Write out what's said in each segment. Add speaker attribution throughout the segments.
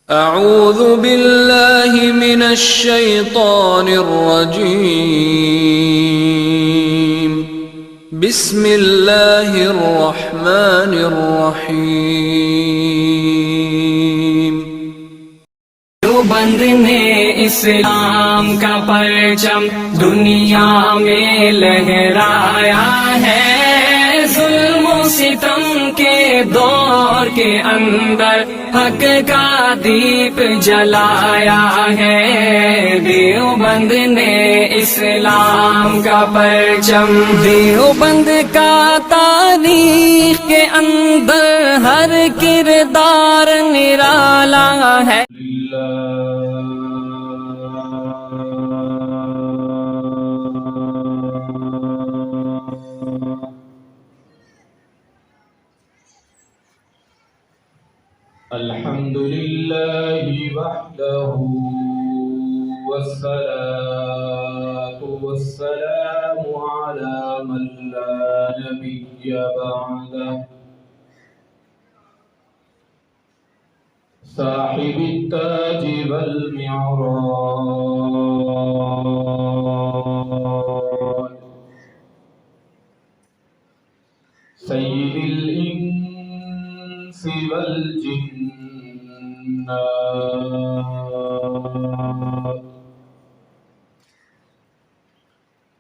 Speaker 1: أعوذ بالله من الشيطان الرجيم. بسم الله الرحمن الرحيم.
Speaker 2: دیوبند نے اسلام کا پرچم دنیا میں لہرایا ہے، ظلم و ستم کے دور کے اندر حق کا دیپ جلایا ہے۔ دیوبند نے اسلام کا پرچم، دیوبند کا تاریخ کے اندر ہر کردار نرالا ہے۔
Speaker 3: الحمد لله وحده والصلاة والسلام على من لا نبي بعده، صاحب التاج والمعراج، سيد الإنس والجنات،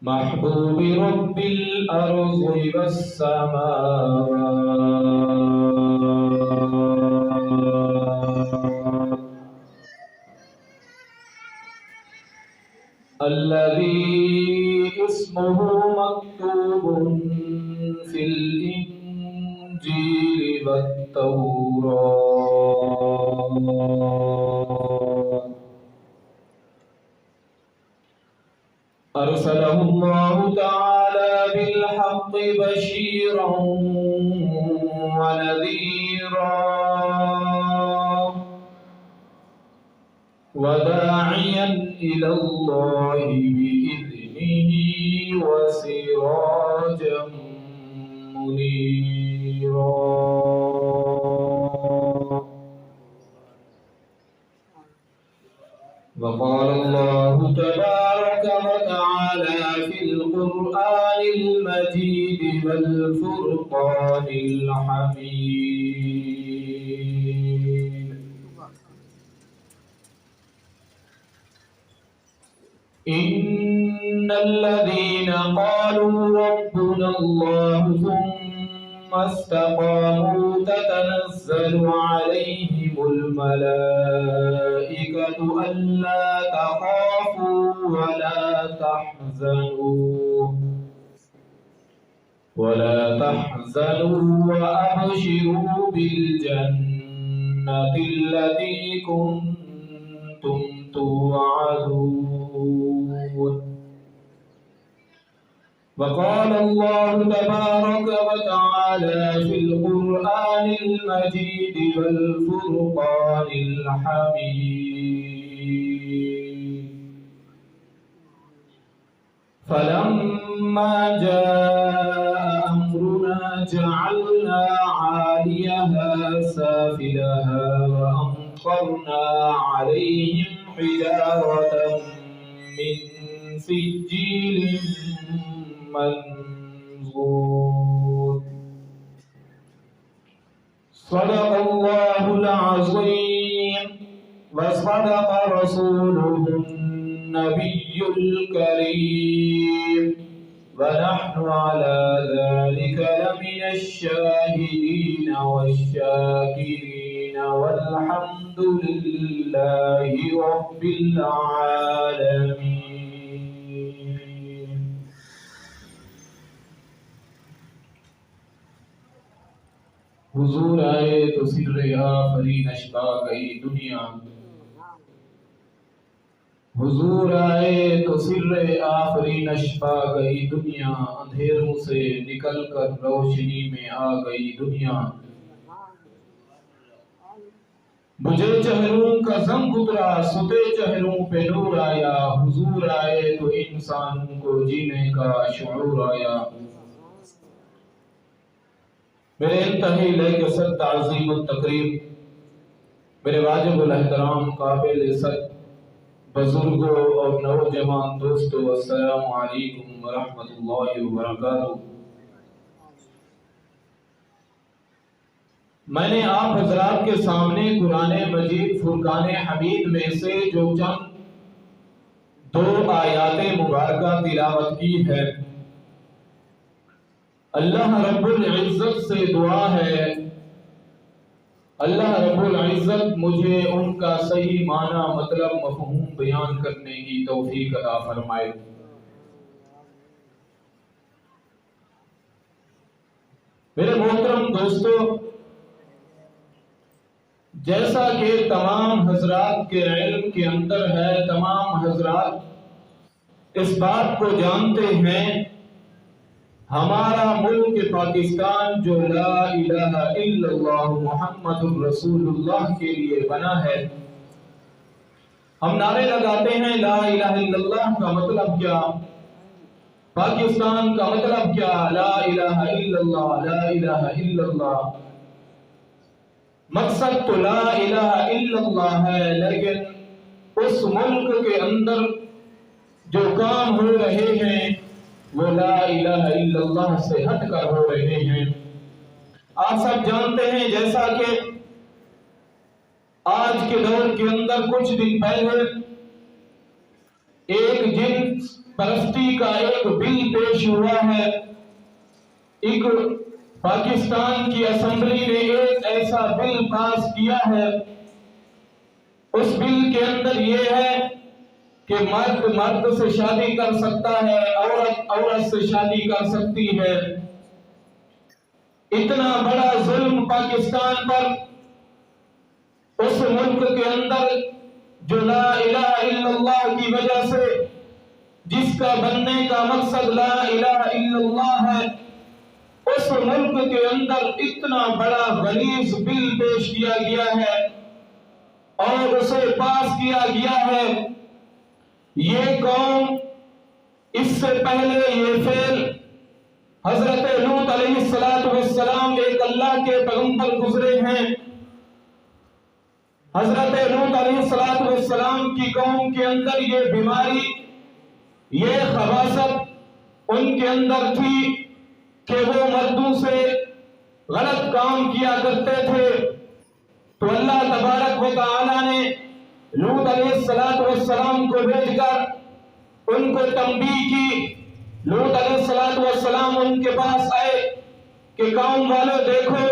Speaker 3: محبوب رب الأرض والسماوات، الذي اسمه مكتوب في الإنجيل والتوراة، أرسله الله تعالى بالحق بشيرا ونذيرا وداعيا إلى الله بإذنه وسراجا منيرا. وقال الله تبارك وتعالى في القرآن المجيد والفرقان الحميد: إن الذين قالوا ربنا الله ثم استقاموا تتنزل عليهم الملائكة ألا تخافوا ولا تحزنوا وأبشروا بالجنة التي كنتم توعدون. وقال الله تبارك وتعالى في القرآن المجيد والفرقان الحميد: فلما جاء أمرنا جعلنا عاليها سافلها وأمطرنا عليهم حجارة من سجيل منضود. صدق الله العظيم وصدق رسوله النبي الكريم، ونحن على ذلك لمن الشاهدين والشاكرين، والحمد لله رب العالمين. حضور آئے تو سر آفرین اشبا گئی دنیا، حضور آئے تو سر آفرین اشبا گئی دنیا، اندھیروں سے نکل کر روشنی میں آ گئی دنیا، بجھے چہروں کا زنگ اترا ستے چہروں پہ نور آیا، حضور آئے تو انسانوں کو جینے کا شعور آیا۔ میرے انتہائی لے کے سب تعظیم و تقریب میرے واجب الاحترام قابل عزت بزرگوں اور نوجوان دوستوں، السلام علیکم ورحمۃ اللہ وبرکاتہ۔ میں نے آپ حضرات کے سامنے قرآن مجید فرقان حمید میں سے جو چند 2 آیات مبارکہ تلاوت کی ہے۔ اللہ رب العزت سے دعا ہے اللہ رب العزت مجھے ان کا صحیح معنی مطلب مفہوم بیان کرنے کی توفیق عطا فرمائے۔ میرے محترم دوستو، جیسا کہ تمام حضرات کے علم کے اندر ہے، تمام حضرات اس بات کو جانتے ہیں، ہمارا ملک پاکستان جو لا الہ الا اللہ محمد الرسول اللہ کے لیے بنا ہے، ہم نعرے لگاتے ہیں لا الہ الا اللہ کا مطلب کیا، پاکستان کا مطلب کیا، لا الہ الا اللہ، لا الہ الا اللہ۔ مقصد تو لا الہ الا اللہ ہے، لیکن اس ملک کے اندر جو کام ہو رہے ہیں وہ لا الہ الا اللہ سے ہٹ کر ہو رہے ہیں۔ آپ سب جانتے ہیں، جیسا کہ آج کے دور کے اندر کچھ دن پہلے ایک جنس پرستی کا ایک بل پیش ہوا ہے۔ ایک پاکستان کی اسمبلی نے ایک ایسا بل پاس کیا ہے، اس بل کے اندر یہ ہے کہ مرد مرد سے شادی کر سکتا ہے، عورت عورت سے شادی کر سکتی ہے۔ اتنا بڑا ظلم پاکستان پر، اس ملک کے اندر جو لا الہ الا اللہ کی وجہ سے، جس کا بننے کا مقصد لا الہ الا اللہ ہے، اس ملک کے اندر اتنا بڑا غلیظ بل پیش کیا گیا ہے اور اسے پاس کیا گیا ہے۔ یہ قوم اس سے پہلے یہ فعل حضرت لوط علیہ السلام ایک اللہ کے پیغمبر گزرے ہیں۔ حضرت لوط علیہ السلام کی قوم کے اندر یہ بیماری، یہ خباثت ان کے اندر تھی کہ وہ مردوں سے غلط کام کیا کرتے تھے۔ تو اللہ تبارک و تعالی نے لوط علیہ السلام کو بھیج کر ان کو تنبیہ کی۔ لوط علیہ السلام ان کے پاس آئے کہ قوم والوں دیکھو،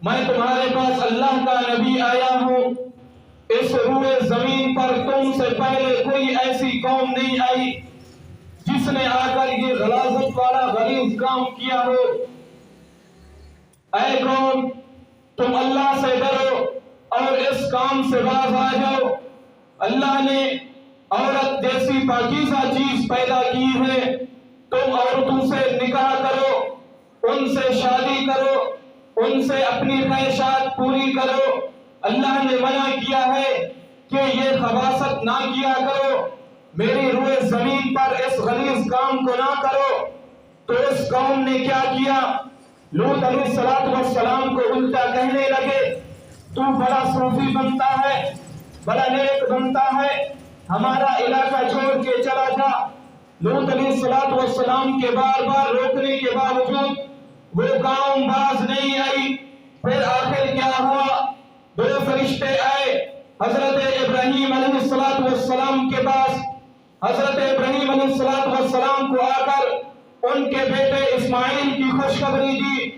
Speaker 3: میں تمہارے پاس اللہ کا نبی آیا ہوں، اس روئے زمین پر تم سے پہلے کوئی ایسی قوم نہیں آئی جس نے آ کر یہ غلاظت والا غلیظ کام کیا ہو۔ اے قوم، تم اللہ سے ڈرو اور اس کام سے باز آ جاؤ۔ اللہ نے عورت جیسی پاکیزہ چیز پیدا کی ہے، تم عورتوں سے نکاح کرو، ان سے شادی کرو، ان سے اپنی خواہشات پوری کرو۔ اللہ نے منع کیا ہے کہ یہ خباثت نہ کیا کرو، میری روئے زمین پر اس غلیظ کام کو نہ کرو۔ تو اس قوم نے کیا کیا؟ لوط علیہ السلام کو الٹا کہنے لگے، تو بڑا صوفی بنتا ہے، بڑا نیک بنتا ہے، ہمارا علاقہ چھوڑ کے چلا جا۔ لوط علیہ السلام کے بار بار روکنے کے باوجود وہ قوم باز نہیں آئی۔ پھر آخر کیا ہوا؟ 2 فرشتے آئے حضرت ابراہیم علیہ السلام کے پاس۔ حضرت ابراہیم علیہ السلام کو آ کر ان کے بیٹے اسماعیل کی خوشخبری دی،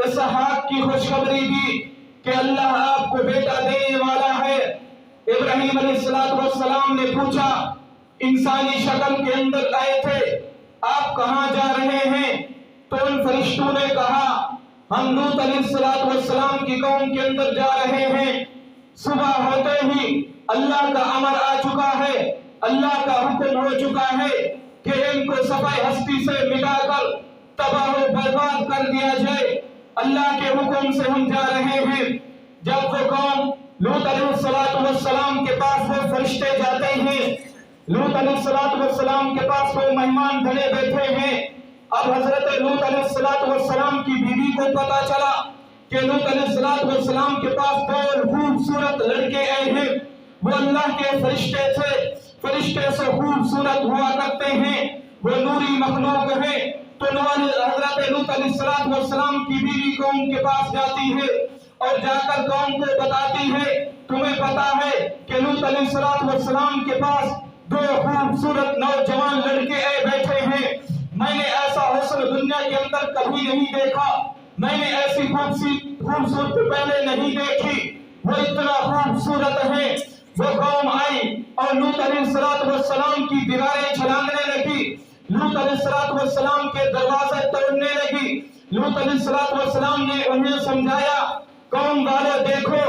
Speaker 3: اسحاق کی خوشخبری دی کہ اللہ آپ کو بیٹا دینے والا ہے۔ ابراہیم علیہ السلام نے پوچھا، انسانی شکل کے اندر آئے تھے، آپ کہاں جا رہے ہیں؟ تو ان فرشتوں نے کہا، ہم لوط علیہ السلام کی قوم کے اندر جا رہے ہیں۔ صبح ہوتے ہی اللہ کا امر آ چکا ہے، اللہ کا حکم ہو چکا ہے کہ ان کو صفحہ ہستی سے مٹا کر تباہ و برباد کر دیا جائے۔ اللہ کے حکم سے ہم جا رہے ہیں۔ جب وہ قوم لوط علیہ السلام کے پاس وہ فرشتے جاتے ہیں، لوط علیہ السلام کے پاس وہ مہمان بنے بیٹھے ہیں۔ اب حضرت لوط علیہ السلام کی بیوی کو پتا چلا کہ لوط علیہ السلام کے پاس دو خوبصورت لڑکے آئے ہیں، وہ اللہ کے فرشتے سے خوبصورت ہوا کرتے ہیں، وہ نوری مخلوق ہیں۔ تو حضرت لوط علیہ السلام کی بیوی قوم کے پاس جاتی ہے اور جا کر قوم کو بتاتی ہے، تمہیں پتا ہے کہ لوط علیہ السلام کے پاس دو خوبصورت نوجوان لڑکے آئے بیٹھے ہیں، میں نے ایسا حسن دنیا کے اندر کبھی نہیں دیکھا، میں نے ایسی خوبصورت پہلے نہیں دیکھی، وہ اتنا خوبصورت ہے۔ وہ قوم آئی اور لوط علیہ السلام کی دیواریں چھلانگنے لگی، لوط علیہ السلام کے دروازے توڑنے لگی۔ لوط علیہ السلام نے انہیں سمجھایا، قوم والے دیکھو،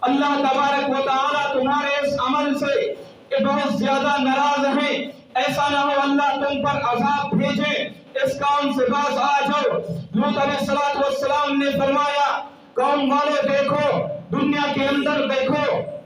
Speaker 3: اللہ تبارک و تعالیٰ تمہارے اس عمل سے بہت زیادہ ناراض ہیں، ایسا نہ ہو اللہ تم پر عذاب بھیجے، اس کام سے باز آ جاؤ۔ لوط علیہ السلام نے فرمایا، قوم والے دیکھو، دنیا کے اندر دیکھو،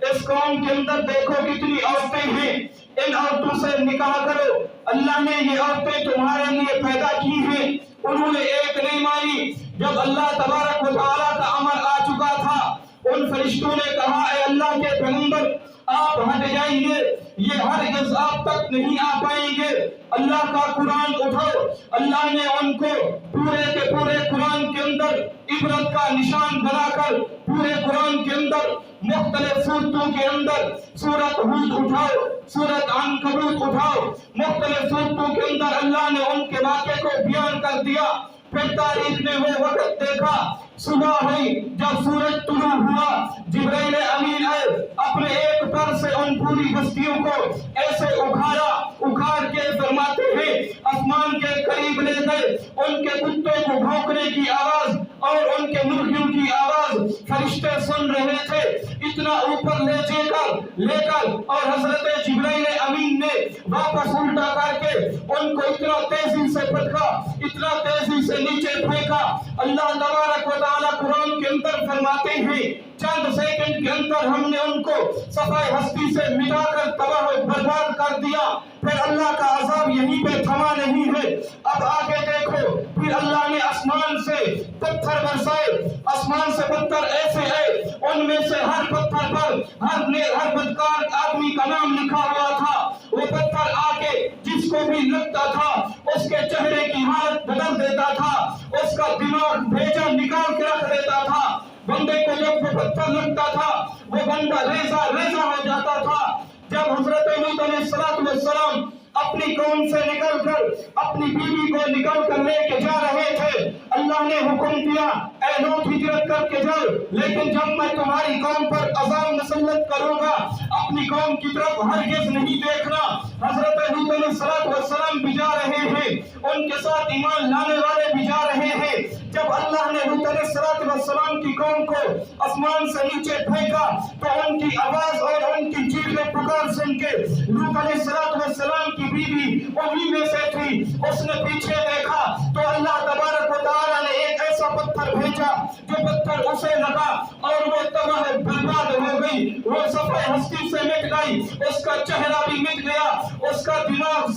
Speaker 3: اس قوم کے اندر دیکھو کتنی عورتیں ہیں، ان عورتوں سے نکاح کرو، اللہ نے یہ عورتیں تمہارے لیے پیدا کی ہیں۔ انہوں نے ایک نہیں مانی۔ جب اللہ تبارک و تعالیٰ کا امر آ چکا تھا، ان فرشتوں نے کہا، اے اللہ کے پیغمبر آپ ہٹ جائیے، یہ ہرگز آپ تک نہیں آ پائیں گے، اللہ کا قرآن اٹھاؤ۔ اللہ نے ان کو پورے کے پورے قرآن کے اندر عبرت کا نشان بنا کر پورے قرآن کے اندر مختلف صورتوں کے اندر سورۃ ہود اٹھاؤ، سورۃ عنکبوت اٹھاؤ، مختلف صورتوں کے اندر اللہ نے ان کے واقعے کو بیان کر دیا۔ پھر تاریخ نے وہ وقت دیکھا، صبح ہوئی، جب سورج طلوع ہوا، جبرائیل امین آئے، اپنے ایک پر سے ان پوری بستیوں کو ایسے اکھاڑ کے فرماتے ہیں، آسمان کے قریب لے گئے، ان کے کتوں کو بھونکنے کی آواز اور ان کے مرغیوں کی آواز فرشتے سن رہے تھے، اتنا اوپر لے کر اور حضرت جبرائیل امین نے واپس الٹا کر کے ان کو اتنا تیزی سے پٹکا، اتنا تیزی سے نیچے پھینکا۔ اللہ تبارک و تعالیٰ قرآن کے اندر فرماتے ہیں، چند سیکنڈ کے اندر ہم نے ان کو صفحہ ہستی سے مٹا کر تباہ و برباد کر دیا۔ پھر اللہ کا عذاب یہیں پہ تھما نہیں ہے، اب آگے دیکھو، پھر اللہ نے آسمان سے پتھر برسائے، آسمان سے پتھر ایسے آئے، ان میں سے ہر پتھر پر ہر بدکار آدمی کا نام لکھا ہوا تھا۔ وہ پتھر آ کے جس کو بھی لگتا تھا اس کے چہرے کی حالت بدل دیتا تھا، اس کا دماغ بھیجا نکال کے رکھ دیتا تھا۔ بندے کو جب وہ پتھر لگتا تھا وہ بندہ ریزہ ہو جاتا تھا۔ جب حضرت لوط علیہ السلام اپنی قوم سے نکل کر اپنی بیوی کو نکل کر لے کے جا رہے تھے، اللہ نے حکم دیا، اے لوط ہجرت کر کے جاؤ، لیکن جب میں تمہاری قوم پر عذاب مسلط کروں گا اپنی قوم کی طرف ہرگز نہیں دیکھنا۔ حضرت لوط علیہ السلام بھی جا رہے ہیں، ان کے ساتھ ایمان لانے والے بھی جا رہے ہیں۔ جب اللہ نے لوط علیہ السلام کی قوم کو آسمان سے نیچے پھینکا تو ان کی آواز اور ان کی چیخیں پکار سن کے لوط علیہ السلام کی بیوی انہی میں سے تھی، اس نے پیچھے دیکھا تو اللہ تبارک و تعالیٰ نے ایک ایسا پتھر بھیجا جو پتھر اسے لگا اور وہ تباہ برباد ہو گئی، وہ صفحہ ہستی سے مٹ گئی، اس کا چہرہ بھی مٹ گیا، اس کا دماغ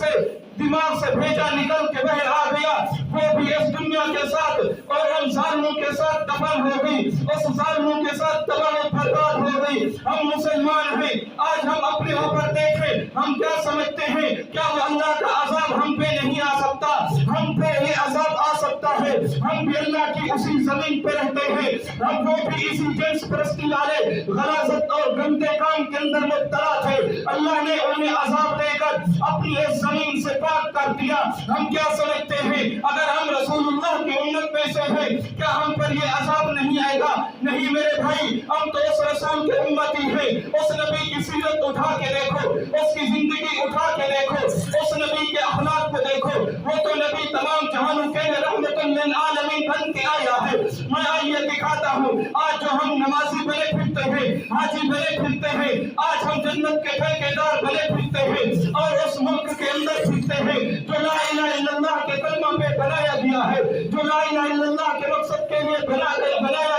Speaker 3: سے بھیجا نکل کے باہر آ گیا، وہ بھی اس دنیا کے ساتھ اور ان ظالموں کے ساتھ دفن ہو گئی، اس ظالموں کے ساتھ تباہ و برباد ہو گئی۔ ہم مسلمان ہیں، آج ہم اپنے اوپر دیکھیں، ہم کیا سمجھتے ہیں؟ کیا وہ اللہ کا عذاب ہم پہ نہیں آ سکتا؟ ہم پہ یہ عذاب آ سکتا ہے، ہم بھی اللہ کی اسی زمین پہ رہتے ہیں، ہم وہ بھی اسی جنس پرستی والے غلاظت اور گندے کام کے اندر مبتلا تھے، اللہ نے انہیں عذاب دے کر اپنی اس زمین سے پاک کر دیا۔ ہم کیا سمجھتے ہیں اگر ہم رسول اللہ کی امت میں سے ہیں کیا ہم پر یہ عذاب نہیں آئے گا؟ نہیں میرے بھائی، ہم تو اس رسول کے امتی ہیں۔ اس نبی کی سیرت اٹھا کے دیکھو، اس کی زندگی اٹھا کے دیکھو، اس نبی کے اخلاق کو دیکھو، وہ تو نبی تمام جہانوں کے رحمت للعالمین بن کے آیا ہے۔ میں آئیے دکھاتا ہوں، آج جو ہم نمازی بنے پھرتے ہیں، حاجی بنے پھرتے ہیں، آج ہم جنت کے ٹھیکیدار بنے پھرتے ہیں اور اس ملک کے اندر پھرتے ہیں جو لا الہ الا اللہ کے کلمہ پہ بنایا گیا ہے، جو لا الہ الا اللہ کے مقصد کے لیے بنایا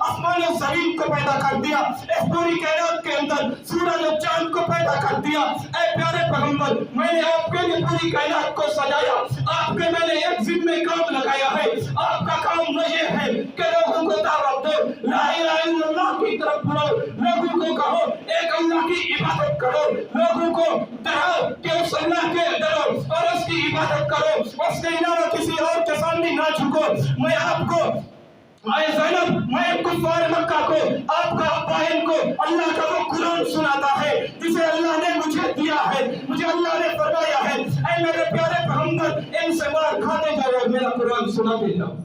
Speaker 3: آسمان و زمین کو پیدا کر دیا، اس پوری کائنات کے اندر سورج اور چاند کو پیدا کر دیا۔ اے پیارے پیغمبر، میں نے آپ کے لیے پوری کائنات کو سجایا، آپ کے میں نے ایک ذمہ کام لگایا ہے، آپ کا کام یہ ہے کہ لوگوں کو دعوت دو، لا الہ الا اللہ کی طرف بلاؤ، لوگوں کو کہو ایک اللہ کی عبادت کرو، لوگوں کو کہو کہ اس اللہ کے ڈرو اور اس کی عبادت کرو، اس کے علاوہ کسی اور کے سامنے نہ جھکو۔ میں آپ کو اے زینب، میں کفار مکہ کو، آپ کا ابائن کو اللہ کا وہ قرآن سناتا ہے جسے اللہ نے مجھے دیا ہے، مجھے اللہ نے فرمایا ہے اے میرے پیارے پیغمبر ان سے مار کھاتے جاؤ اور میرا قرآن سناتے جاؤ۔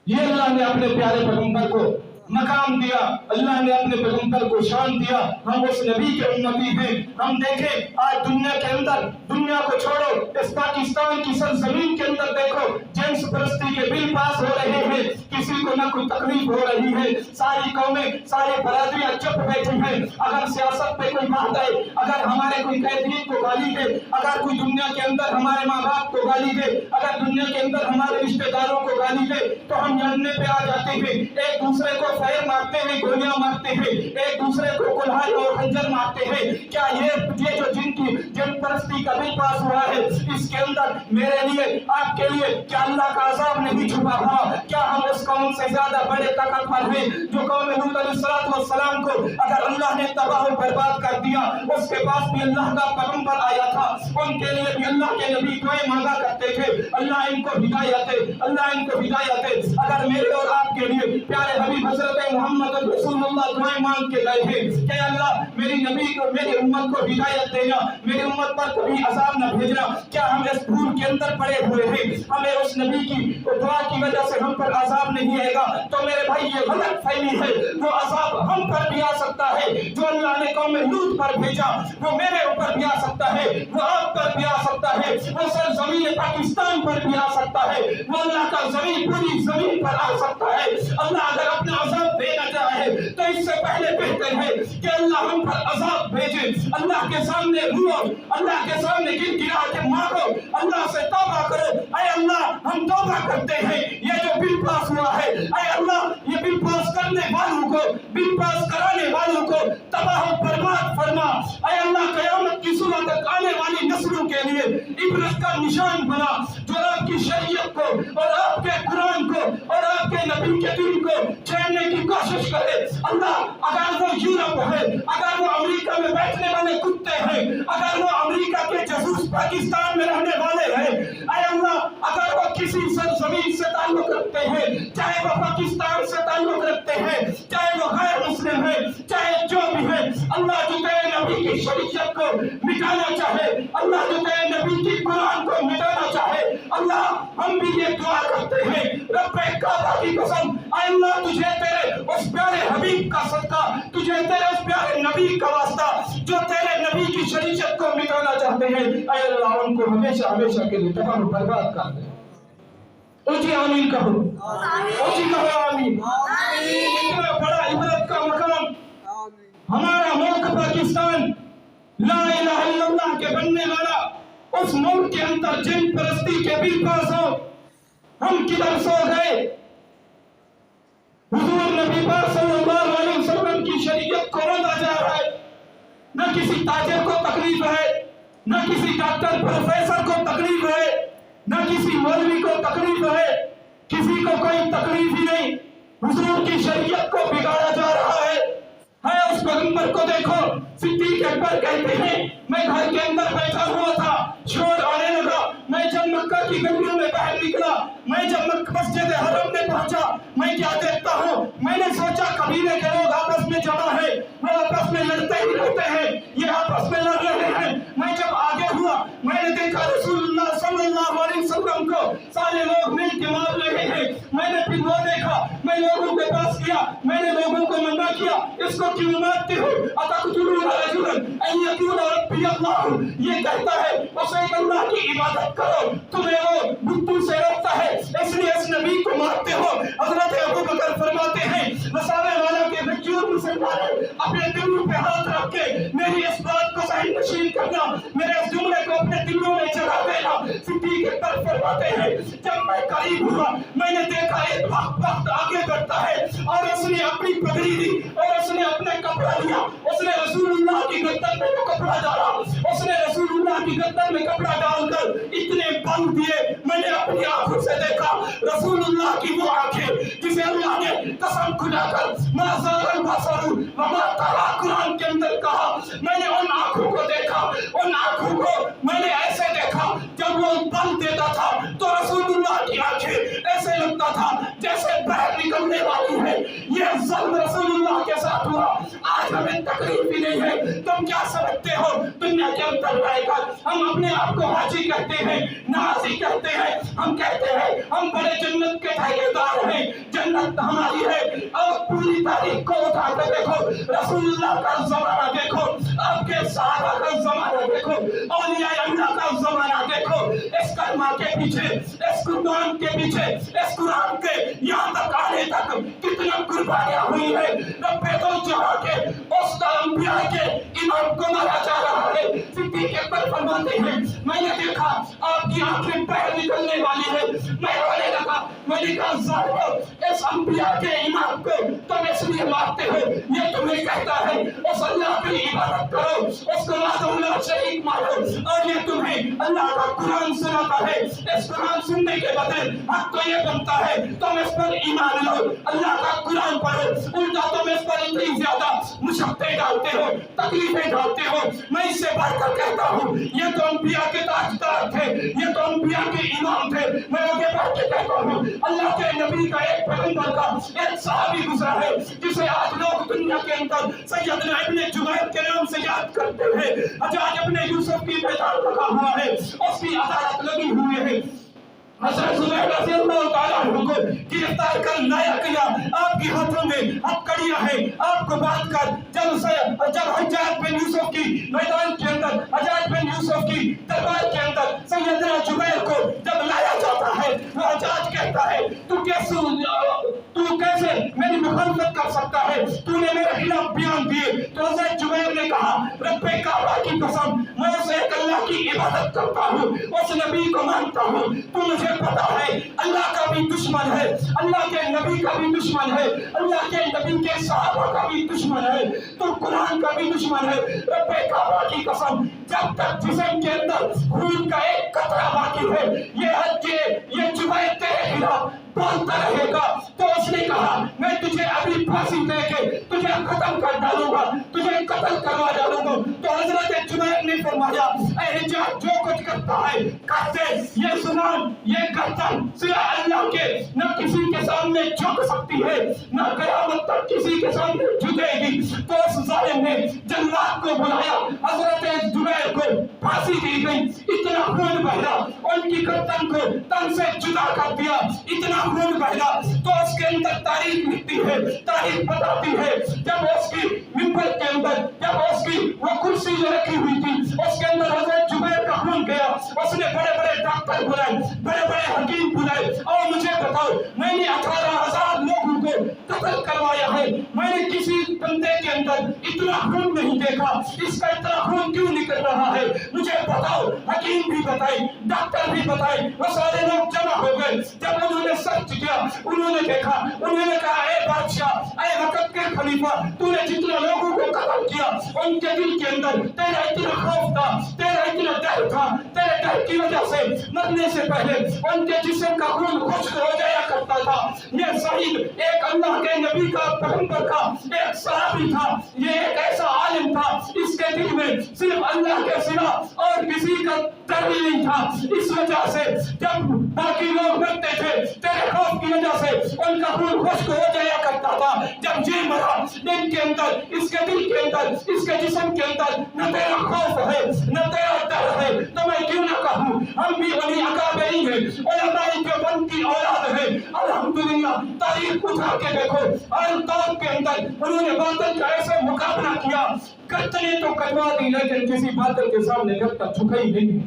Speaker 3: یہ اللہ نے اپنے پیارے پیغمبر کو مقام دیا، اللہ نے اپنے پیغمبر کو شان دیا، ہم اس نبی کے امتی ہیں۔ ہم دیکھیں آج دنیا کے اندر، دنیا کو چھوڑو، اس پاکستان کی سرزمین کے اندر دیکھو، جنس پرستی کے بل پاس ہو رہے ہیں، کسی کو نہ کوئی تکلیف ہو رہی ہے، ساری قومیں، ساری برادریاں چپ بیٹھی ہیں۔ اگر سیاست پہ کوئی بات ہے، اگر ہمارے کوئی قیدی کو گالی دے، اگر کوئی دنیا کے اندر ہمارے ماں باپ کو گالی دے، اگر دنیا کے اندر ہمارے رشتہ داروں کو گالی دے تو ہم لڑنے پہ آ جاتے ہیں، ایک دوسرے کو فائر مارتے ہیں، گولیاں مارتے ہیں، ایک دوسرے کو کلہاڑی اور خنجر مارتے ہیں۔ کیا یہ جو جن پرستی کا بل پاس ہوا ہے اس کے اندر میرے لیے، آپ کے لیے کیا اللہ کا عذاب نہیں چھپا ہوا؟ کیا ہم اس قوم سے زیادہ بڑے طاقتور ہیں جو قوم لوط علیہ السلام کو اگر اللہ نے تباہ و برباد کر دیا، اس کے پاس بھی اللہ کا پیغمبر آیا تھا، ان کے لیے بھی اللہ کے نبی دعائیں مانگا کرتے تھے، اللہ ان کو ہدایت دے، اللہ ان کو ہدایت دے۔ اگر میرے اور آپ کے لیے پیارے حبیب حضرت محمد رسول اللہ دعائیں مانگ کے گئے ہیں کہ اللہ میری نبی کو، میری امت کو ہدایت دینا، میری امت پر کبھی عذاب نہ بھیجنا، کیا ہم اس بھول کے اندر پڑے ہوئے ہیں؟ ہمیں اس نبی کی دعا کی وجہ سے ہم پر عذاب نہیں آئے گا تو میرے بھائی یہ غلط فہمی ہے، وہ عذاب ہم پر بھی آ سکتا ہے جو اللہ نے قوم لوط پر بھیجا، وہ میرے اوپر بھی آ سکتا ہے، وہ آپ پر بھی آ سکتا ہے، وہ سرزمین پاکستان پر بھی آ سکتا ہے، وہ اللہ کا زمین پوری زمین پر آ سکتا ہے۔ اللہ اگر اپنا عذاب دینا چاہے تو اس سے پہلے بہتر ہے کہ اللہ ہم پر عذاب بھیجے۔ اللہ کے سامنے رو، اللہ کے سامنے گر گرا کے مانگو، اللہ سے توبہ کرو، اے اللہ ہم توبہ کرتے ہیں، یہ جو بل پاس ہوا ہے اے اللہ یہ بل پاس کرنے والوں کو، بل پاس کرانے والوں کو تباہ و برباد فرما، اے اللہ قیامت کی صبح تک آنے والی نسلوں کے لیے عبرت کا نشان بنا، جو آپ کی شریعت کو اور آپ کے قرآن کو اور آپ کے نبی کے دین کو چھیڑنے کی کوشش کرے۔ اللہ اگر وہ یورپ ہے، اگر وہ امریکہ میں بیٹھنے والے کتے ہیں، اگر وہ امریکہ کے جاسوس پاکستان میں رہنے والے ہیں، اے اللہ اگر وہ کسی سرزمین سے تعلق رکھتے ہیں، چاہے وہ پاکستان سے تعلق رکھتے ہیں، چاہے وہ غیر مسلم ہیں، چاہے جو بھی ہے، اللہ جو تیرے نبی کی شریعت کو مٹانا چاہے، اللہ جو تیرے نبی کی قرآن کو مٹانا چاہے، اللہ ہم بھی یہ دعا کرتے ہیں رب کعبہ کی قسم، اے اللہ تجھے تیرے اس پیارے حبیب کا صدقہ، تجھے تیرے اس پیارے نبی کا واسطہ جو تیرے نبی کی شریعت کو مٹانا چاہتے ہیں، اے اللہ ان کو ہمیشہ ہمیشہ کے لیے تباہ و برباد کر دے۔ اونچی آمین کہو، اونچی کہو آمین۔ اتنا بڑا عبرت کا مقام ہمارا ملک پاکستان، لا الہ الا اللہ کے بننے والا، اس ملک کے اندر جن پرستی کے بل پاس ہو، ہم کدھر سو گئے؟ حضور نبی پاک صلی اللہ علیہ وسلم کی شریعت کو رولا جا رہا ہے، نہ کسی تاجر کو تکلیف ہے، نہ کسی ڈاکٹر پروفیسر کو تکلیف ہے، نہ کسی مولوی کو تکلیف ہے، کسی کو کوئی تکلیف ہی نہیں، حضور کی شریعت کو بگاڑا جا رہا ہے۔ اس پیغمبر کو دیکھو، صدیق اکبر کہتے ہیں میں گھر کے اندر بیٹھا ہوا تھا، شور آنے لگا، میں جب مکہ کی گلیوں میں باہر نکلا، میں جب مسجد حرم میں پہنچا، میں کیا دیکھتا ہوں، میں نے سوچا قبیلے کے لوگ آپس میں جمع ہیں، وہ آپس میں لڑتے ہی رہتے ہیں، یہ آپس میں لڑ رہے ہیں۔ میں جب آگے ہوا میں نے دیکھا رسول اللہ صلی اللہ علیہ وسلم کو سارے لوگ مل کے مار رہے ہیں۔ میں نے پھر وہ دیکھا، میں لوگوں کے پاس گیا، میں نے لوگوں کو منع کیا، اس کو کیوں مارتے ہو؟ اتقتلون رجلا ان یقول ربی اللہ، یہ کہتا ہے اسے اللہ کی عبادت کرو، تمہیں وہ بتوں سے روکتا ہے اس لیے اس نبی کو مارتے ہو۔ حضرت ابوبکر فرماتے ہیں مسالے والا کے بچوں مسلمانوں اپنے دلوں پہ ہاتھ رکھ کے میری اس بات کو ذہن نشین کرنا، میرے اس جملے کو اپنے دلوں میں جگہ دینا صدیق اکبر فرماتے ہیں جب میں قریب ہوا میں نے دیکھا ایک وقت آگے بڑھتا ہے اور اس نے اپنی پگڑی لی اور اس نے اپنے کپڑا لیا، اس نے رسول اللہ کی گردن میں وہ کپڑا ڈالا، اس نے رسول اللہ کی گردن میں کپڑا ڈال کر اتنے بل دیے، میں نے اپنی آنکھوں سے دیکھا رسول اللہ کی وہ آنکھیں جسے اللہ نے قسم کھلا کر ما زاغ البصر وما طغى قرآن کے اندر کہا، میں نے ان آنکھوں کو دیکھا، ان آنکھوں کو میں نے ایسے دیکھا جب وہ بل دیتا تھا تو رسول اللہ کی آنکھیں ایسے لگتا تھا جیسے بہر نکلنے والی ہے۔ یہ ظلم رسول اللہ کے ساتھ ہوا، آج ہمیں تکلیف بھی نہیں ہے۔ تم کیا سمجھتے ہو دنیا کے اندر رہے گا؟ ہم اپنے آپ کو حاجی کہتے ہیں، نازی کہتے ہیں، ہم کہتے ہیں ہم بڑے جنت کے ٹھیکیدار ہیں، جنت ہماری ہے۔ اور پوری تاریخ کو اٹھا کر دیکھو، رسول اللہ کا زمانہ دیکھو، آپ کے صحابہ کا زمانہ دیکھو، اولیاء اللہ کا زمانہ دیکھو، اس کلمہ کے پیچھے، اس قرآن کے پیچھے، اس قرآن کے یہاں تک آنے تک کتنا قربانیاں ہوئی ہے۔ رب دو جہاں کے اس انبیاء کے امام کو مارا جا رہا ہے۔ صدیق اکبر فرماتے ہیں میں نے دیکھا آپ کی آنکھیں باہر نکلنے والی ہے، میں رونے لگا، میں نے کہا ظالمو اس انبیاء کے امام کو تم اس لیے مارتے ہو، یہ تمہیں کہتا ہے اس اللہ کی عبادت کرو، اس کو وحدہ لا شریک مانو، اور یہ تمہیں اللہ کا قرآن سناتا ہے۔ اس قرآن سننے کے بدلے حق تو یہ بنتا ہے تم اس پر ایمان لو، اللہ کا قرآن پڑھو، الٹا تم اس پر اتنی زیادہ مشقتیں ڈالتے ہو، تکلیفیں ڈالتے ہو۔ میں اس سے بڑھ کر کہتا ہوں یہ تو انبیاء کے تاجدار تھے، یہ تو انبیاء کے امام تھے۔ میں آگے بڑھ کے کہتا ہوں اللہ کے نبی کا ایک پیغمبر کا ایک صحابی گزرا ہے جسے آج لوگ دنیا کے اندر سیدنا ابن جبیر کے نام سے یاد کرتے ہیں۔ حجاج ابن یوسف کی میدان لگا ہوا ہے، اس کی عدالت لگی ہوئی ہے۔ حضرت زبیر رضی اللہ تعالیٰ عنہ کو گرفتار کر لایا گیا، آپ کے ہاتھوں میں ہتھکڑیاں ہیں، آپ کو باندھ کر جب حجاج بن یوسف کی میدان کے اندر، حجاج بن یوسف کی دربار کے اندر سیدنا زبیر کو جب لایا جاتا ہے، وہ حجاج کہتا ہے تو کیسے میری مخالفت کر سکتا ہے، تو نے میرے خلاف بیان دیے۔ تو حضرت زبیر نے کہا رب کعبہ کی قسم میں اس ایک اللہ کی عبادت کرتا ہوں، اس نبی کو مانتا ہوں، تو مجھے پتا ہے اللہ کا بھی دشمن ہے، اللہ کے نبی کا بھی دشمن ہے، اللہ کے نبی کے صحابہ کا بھی دشمن ہے، تو قرآن کا بھی دشمن ہے۔ رب کعبہ کی قسم جب تک جسم کے اندر خون کا ایک قطرہ باقی ہے یہ زبیر تیرے خلاف بولتا رہے گا۔ تو اس نے کہا میں تجھے ابھی پھانسی دے کے تجھے ختم کر ڈالوں گا، تجھے قتل کروا ڈالوں گا۔ تو حضرت زبیر نے فرمایا اے حجاج جو کچھ کرتا ہے کرتے، یہ زبان یہ گردن سوائے اللہ کے نہ کسی کے سامنے جھک سکتی ہے، نہ قیامت تک کسی کے سامنے جھکے گی۔ تو اس ظالم نے جلاد کو بلایا، حضرت زبیر کو پھانسی دی گئی، اتنا خون بہا ان کی گردن کو تن سے جدا کر دیا، اتنا خون بہا۔ تو اس کے اندر تاریخ لکھتی ہے، تاریخ بتاتی ہے جب اس کی منبر کے اندر جب اس کی وہ کرسی جو رکھی ہوئی تھی اس کے اندر حضرت زبیر کا خون گیا، اس نے بڑے بڑے ڈاکٹر بلائے، بڑے بڑے حکیم بلائے، اور مجھے بتاؤ میں نے 18,000 لوگوں کو قتل کروایا ہے، میں نے کسی بندے کے اندر اتنا خون نہیں دیکھا، اس کا اتنا خون کیوں نکل رہا ہے مجھے بتاؤ۔ حکیم بھی بتائے، ڈاکٹر بھی بتائے، وہ سارے لوگ جمع ہو گئے۔ جب انہوں نے سرچ کیا انہوں نے دیکھا، انہوں نے کہا اے بادشاہ، اے وقت کے خلیفہ، تو نے جتنے لوگوں کو قتل کیا ان کے دل کے اندر تیرا اتنا خوف تھا، تیرا اتنا ڈر تھا، تیرے ڈر کی وجہ سے مرنے سے پہلے ان کے جسم کا خون خشک ہو جایا کرتا تھا۔ یہ شہید ایک اللہ کے نبی کا پیغمبر کا ایک صحابی تھا، یہ ایک ایسا عالم تھا اس کے دل میں صرف اللہ کے سوا اور کسی کا ڈر ہی نہیں تھا۔ اس وجہ سے جب باقی لوگ مرتے تھے تیرے خوف کی وجہ سے ان کا خون خشک ہو جایا کرتا تھا۔ جب یہ مرا دل کے اندر، اس کے دل کے اندر، اس کے جسم کے اندر نہ تیرا خوف ہے نہ تیرا ڈر ہے، تو میں کیوں نہ کہوں ہم بھی ولی اکابرین ہیں، علماء دیوبند کی اولاد ہے۔ الحمدللہ تاریخ اٹھا کے دیکھو، ہر دور کے اندر انہوں نے باطل کا ایسے مقابلہ کیا، گردنیں تو کٹوا دی لیکن کسی باطل کے سامنے گردن جھکائی نہیں۔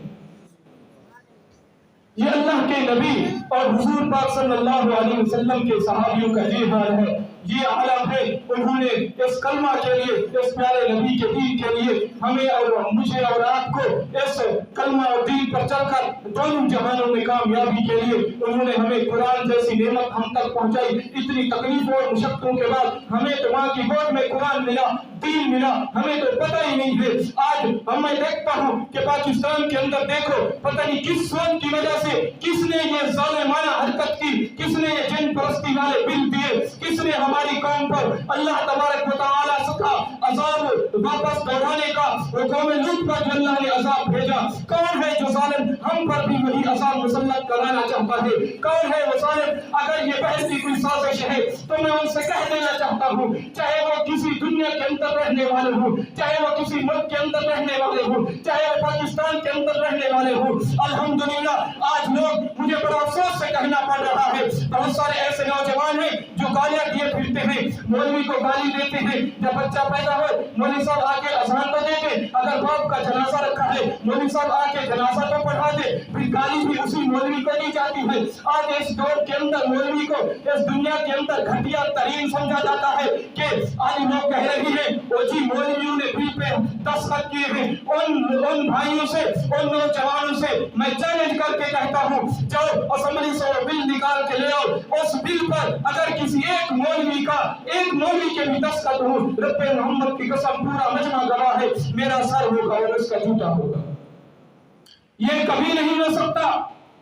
Speaker 3: یہ اللہ کے نبی اور حضور پاک صلی اللہ علیہ وسلم کے صحابیوں کا یہ حال ہے۔ یہ عالم ہے، انہوں نے اس کلمہ کے لیے، اس پیارے نبی کے دین کے لیے ہمیں اور مجھے اور آپ کو اس کلمہ اور دین پر چل کر دونوں جہانوں میں کامیابی کے لیے انہوں نے ہمیں قرآن جیسی نعمت ہم تک پہنچائی۔ اتنی تکلیفوں اور مشقتوں کے بعد ہمیں تو ماں کی گود میں قرآن ملا، دین ملا، ہمیں تو پتہ ہی نہیں ہے۔ آج میں دیکھتا ہوں کہ پاکستان کے اندر دیکھو پتہ نہیں کس سوچ کی وجہ سے کس نے یہ ظالمانہ حرکت کی، کس نے یہ جن پرستی والے بل دیے، کس نے ہماری قوم پر اللہ تبارک و تعالیٰ کا عذاب واپس دوہرانے کا، وہ قوم لوط پر جو اللہ نے عذاب بھیجا۔ کون ہے جو ظالم ہم پر بھی وہی عذاب مسلط کرانا چاہتا ہے؟ کون ہے وہ ظالم؟ اگر یہ بحث کی کوئی سازش ہے تو میں ان سے کہہ دینا چاہتا ہوں، چاہے وہ کسی دنیا کے اندر رہنے والے ہوں، چاہے وہ کسی ملک کے اندر رہنے والے ہوں، چاہے وہ پاکستان کے اندر رہنے والے ہوں، الحمدللہ آج لوگ مجھے بڑا افسوس سے کہنا پڑ رہا ہے، بہت سارے ایسے نوجوان ہیں جو گالیاں دیے پھرتے ہیں، مولوی کو گالی دیتے ہیں، جب بچہ پیدا ہو مولوی صاحب آ کے اذان تو دے دے، اگر باپ کا جنازہ رکھا ہے مولوی صاحب آ کے جنازہ تو پڑھا دے، پھر گالی بھی اسی مولوی کو دی جاتی ہے۔ آج اس دور کے اندر مولوی کو اس دنیا کے اندر گھٹیا ترین سمجھا جاتا ہے کہ آج لوگ کہہ رہے ہیں وہ جی مولویوں نے بل پہ دستخط کیے ہیں۔ ان بھائیوں سے، ان نوجوانوں سے میں چیلنج کر کے کہتا ہوں، جاؤ اسمبلی سے وہ بل نکال کے لے آؤ، اس بل پر اگر کسی ایک مولوی کے بھی دستخط ہو، رب محمد کی قسم پورا مجمع گواہ ہے میرا سر ہوگا اور اس کا جوتا ہوگا۔ یہ کبھی نہیں ہو سکتا،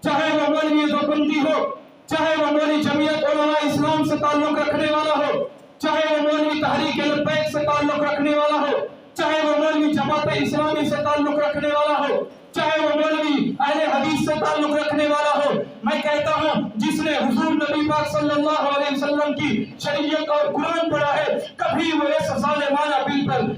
Speaker 3: چاہے وہ مولوی دیوبندی ہو، چاہے وہ مولوی جمعیت علماء اسلام سے تعلق رکھنے والا ہو، چاہے وہ مولوی تحریک لبیک سے تعلق رکھنے والا ہو، چاہے وہ مولوی جماعت اسلامی سے تعلق رکھنے والا ہو، چاہے وہ مولوی اہل حدیث سے تعلق رکھنے والا ہو، میں کہتا ہوں جس نے حضور نبی پاک صلی اللہ علیہ وسلم کی شریعت اور قرآن پڑھا ہے، کبھی وہ اس ظالمانہ بل پر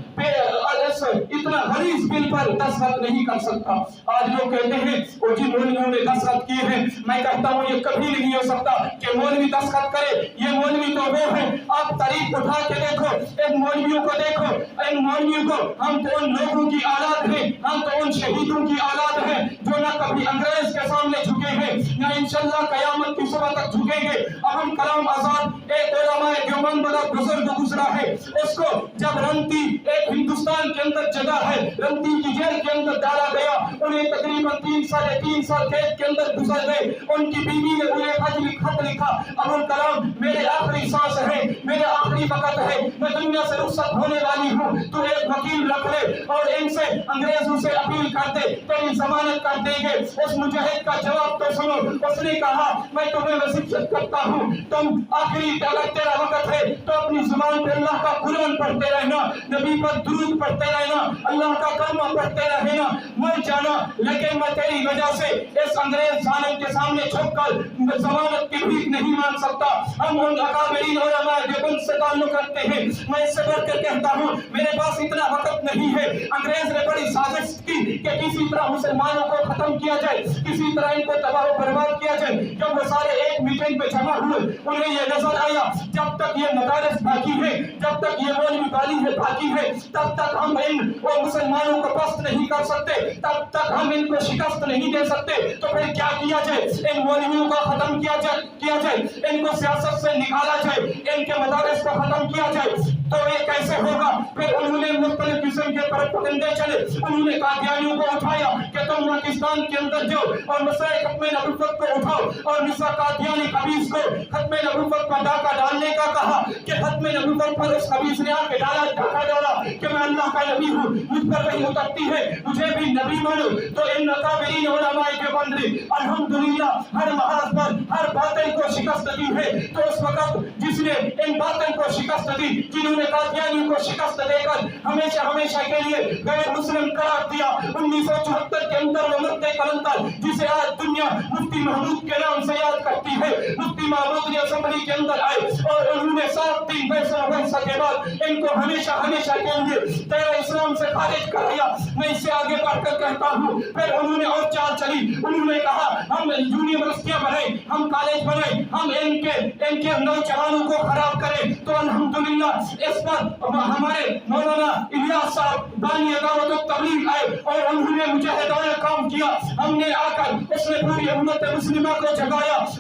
Speaker 3: اتنا غلیظ بل پر دستخط نہیں کر سکتا۔ آج لوگ کہتے ہیں وہ جی مولویوں نے دستخط کیے ہیں، میں کہتا ہوں یہ کبھی نہیں ہو سکتا کہ مولوی دستخط کرے۔ یہ مولوی تو وہ ہیں، آپ تاریخ اٹھا کے دیکھو، ان مولویوں کو دیکھو، ان مولویوں کو، ہم تو ان لوگوں کی اولاد ہیں، ہم تو ان شہیدوں کی اولاد ہیں جو نہ کبھی انگریز کے سامنے جھکے ہیں، نہ انشاءاللہ قیامت کی صبح تک جھکیں گے۔ ابوالکلام کلام آزاد ایک علماء دیوبند بڑا بزرگ گزرا ہے، اس کو جب رنتی ایک ہندوستان کے اندر جگہ ہے، رنتی کی جیل کے اندر ڈالا گیا، انہیں تقریباً 3 سال قید کے اندر گزر گئے۔ ان کی بیوی نے انہیں خط لکھا، ابوالکلام میرے آخری سانس ہے، میرے آخری وقت ہے، میں دنیا سے رخصت ہونے والی ہوں، تو ایک وکیل رکھ لے اور ان سے انگریزوں سے اپیل کر دے، تیری ضمانت کر دیں گے۔ اس مجاہد کا جواب تو سنو، اس نے کہا میں تمہیں وصیت کرتا ہوں، تم آخری اگر تیرا وقت ہے تو اپنی زبان پہ اللہ کا قرآن پڑھتے رہنا، نبی پر درود پڑھتے رہنا، اللہ کا کلمہ پڑھتے رہنا، مر جانا، لیکن میں تیری وجہ سے اس انگریز ظالم کے سامنے جھک کر ضمانت کی بھیک نہیں مان سکتا۔ ہم ان اکابرین علماء دیوبند سے تعلق رکھتے ہیں، میں اس سے بڑھ کر کہتا ہوں میرے پاس اتنا وقت نہیں ہے۔ انگریز نے بڑی سازش کی کہ کسی طرح مسلمانوں کو ختم کیا جائے، کسی طرح ان کو تباہ و برباد کیا جائے۔ جب وہ سارے ایک میٹنگ پہ جمع ہوئے، انہیں یہ نظر آیا جب تک یہ مدارس باقی ہے، جب تک یہ مولوی والی ہے باقی ہے، تب تک ہم ان مسلمانوں کو پست نہیں کر سکتے، تب تک ہم ان کو شکست نہیں دے سکتے۔ تو پھر کیا کیا جائے؟ ان مولویوں کو ختم کیا جائے، ان کو سیاست سے نکالا جائے، ان کے مدارس کو ختم کیا جائے۔ تو یہ کیسے ہوگا؟ پھر انہوں نے مختلف قسم کے پروپیگنڈے چلے، انہوں نے قادیانیوں کو اٹھایا کہ تم پاکستان کے اندر جو اور مسئلہ ختم نبوت کو اٹھاؤ، اور مرزا قادیانی خبیث کو ختم نبوت پر ڈاکہ ڈالنے کا کہا کہ ختم نبوت پر اس خبیث نے آ کے ڈاکہ ڈالا کہ میں اللہ کا نبی ہوں، مجھ پر وحی اترتی ہے، مجھے بھی نبی مانو۔ تو ان اکابرین علماء دیوبند نے الحمدللہ ہر محاذ پر ہر باطل کو شکست دی ہے۔ تو اس وقت جس نے ان باطل کو شکست دی، جنہوں نے قادیانیوں کو شکست دے کر ہمیشہ کے لیے غیر مسلم قرار دیا، 1974 کے اندر وہ مرد کلندر جسے آج دنیا مفتی محمود کے نام سے یاد کرتی ہے، مفتی محمود نے اسمبلی کے اندر آئے اور انہوں نے 7 دن فیصلہ کے بعد ان کو ہمیشہ کے لیے تیرا اسلام سے خارج کر دیا۔ میں اس سے آگے بڑھ کر کہتا ہوں پھر انہوں نے اور چال چلی، انہوں نے کہا ہم یونیورسٹیاں بنائیں، ہم کالج بنائیں، ہم ان کے نوجوانوں کو خراب کریں۔ تو الحمدللہ اس پر ہمارے مولانا الیاس صاحب بانی دعوت و تبلیغ آئے اور انہوں نے مجاہدانہ کام کیا۔ ہم نے آ کر اس نے پوری امت مسلمہ کو جگایا،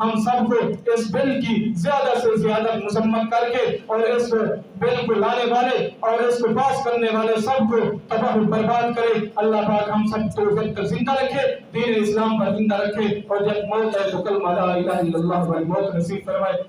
Speaker 3: ہم سب کو اس بل کی زیادہ سے زیادہ مذمت کر کے اور اس بل کو لانے والے اور اس کو پاس کرنے والے سب کو تباہ و برباد کرے۔ اللہ پاک ہم سب کو جب تک زندہ رکھے، دین اسلام پر زندہ رکھے، اور جب موت ہے تو کلمہ لا الہ الا اللہ والی موت نصیب فرمائے۔